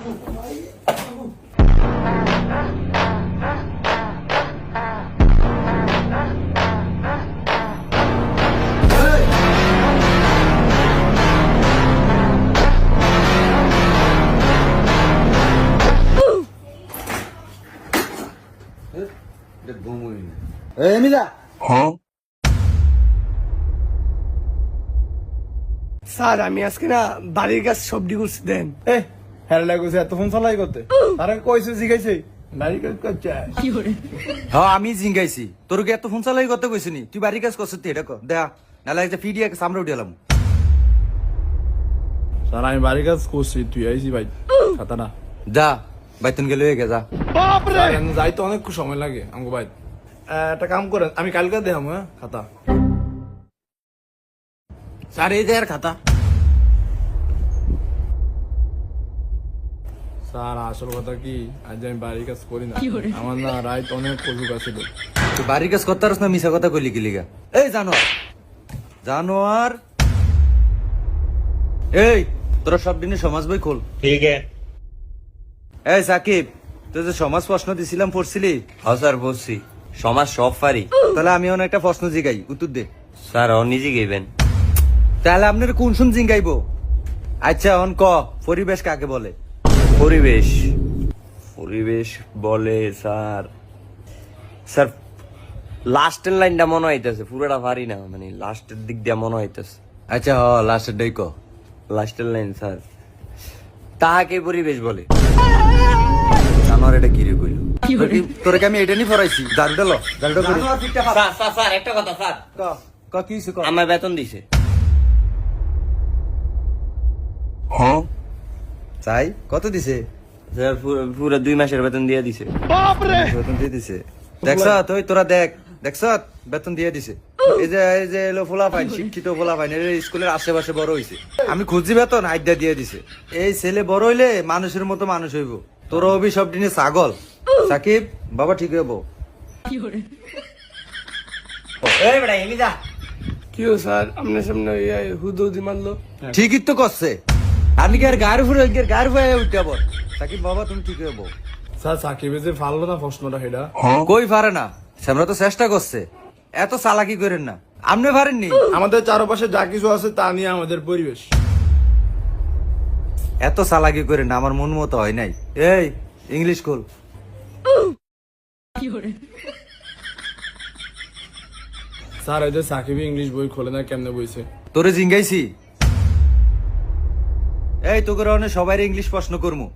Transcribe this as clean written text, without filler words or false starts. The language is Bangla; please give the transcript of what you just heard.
স্যার আমি আজকে না বাড়ির কাজ সবজি করছি দেন। হ্যাঁ লাগছে এত ফোন চালাই করতে তারা কইছে জিগাইছে বাড়ির কাজ করছে। হ্যাঁ আমি জিঙ্গাইছি তোর কি এত ফোন চালাই করতে কইছি নি তুই বাড়ি কাজ করছিস এটা কর দেয়া নালে একটা ফিডিয়া সামনে উঠালাম। স্যার আমি বাড়ির কাজ করছি তুই আইসি ভাই খাতা না যা বাইতুন গেলে হয়ে গে যা। যাইতে অনেক সময় লাগে আমাকে ভাই একটা কাম করেন আমি কালকে দেখাম হ্যাঁ খাতা। স্যার এই যে আর খাতা। স্যার আসল কথা কি আজ আমি বাড়ির কাজ করি না আমার না রাইত অনেক কজুক আছিল। তুই বাড়ির কাজ করতে পারস না মিশা কথা কইলি কি লিগা? এই জানোয়ার জানোয়ার এই তোরা সব দিনে সমাজ বই খোল। ठीक है। এই সাকিব তুই যে সমাজ প্রশ্ন দিছিলাম পড়ছিলি? हाँ सर বলছি সমাজ সব পারি। তাহলে আমি অনেক একটা প্রশ্ন জিগাই উত্তর দে। স্যার ও নিজে গেবেন। তাহলে আপনার কোন শুন জিঙ্গাইবো? আচ্ছা অন ক পরিবেশ কাকে বলে? পরিবেশ পরিবেশ বলে স্যার স্যার লাস্টের লাইনটা মনে হইতেছে পুরোটা পারি না মানে লাস্টের দিক দিয়ে মনে হইতেছে। আচ্ছা হ লাস্টের ডাই ক। লাস্টের লাইন স্যার তাহাকে পরিবেশ বলে। জানোয়ার এটা কি রে কইল? তোরে কি আমি এটা নি ফরাইছি? দারুটা ল দারুটা করি। স্যার স্যার স্যার একটা কথা স্যার ক ক কি হইছে ক? আমার বেতন দিছে। হ্যাঁ চাই কত দিছে? স্যার পুরো 2 মাসের বেতন দিয়ে দিছে। বেতন দিয়ে দিছে দেখছ তুই তোরা দেখ দেখছ বেতন দিয়ে দিছে। এই যে এলো ফোলা ফাইন শিক্ষিত ফোলা ফাইন স্কুলের আশেপাশে বড় হইছে আমি খুঁজি বেতন আইডা দিয়ে দিছে। এই ছেলে বড় হইলে মানুষের মতো মানুষ হইব। তোর অভি সব দিনে ছাগল। সাকিব বাবা ঠিক হইব। এই বেটা এমি যা। কি হলো স্যার আপনার সামনে হুদি মারলো? ঠিকই তো করছে আপনি কি আর গায়ের ফুয়ে উঠতে আবার। সাকিব বাবা তুমি ঠিক হইব। স্যার সাকিবে যে ফাললো না প্রশ্নটা সেটা কই পারে না আমরা তো চেষ্টা করছে এত চালাকি করেন না আপনি পারেননি। আমাদের চারপাশে যা কিছু আছে তা নিয়ে আমাদের পরিবেশ। এত চালাকি করেন না আমার মন মতো হয় নাই। এই ইংলিশ খোল। স্যার এই যে সাকিব ইংলিশ বই খোলে না কেমনে বইছে? তোরে জিঙ্গাইছি এই তোকে সবাই ইংলিশ প্রশ্ন করমু।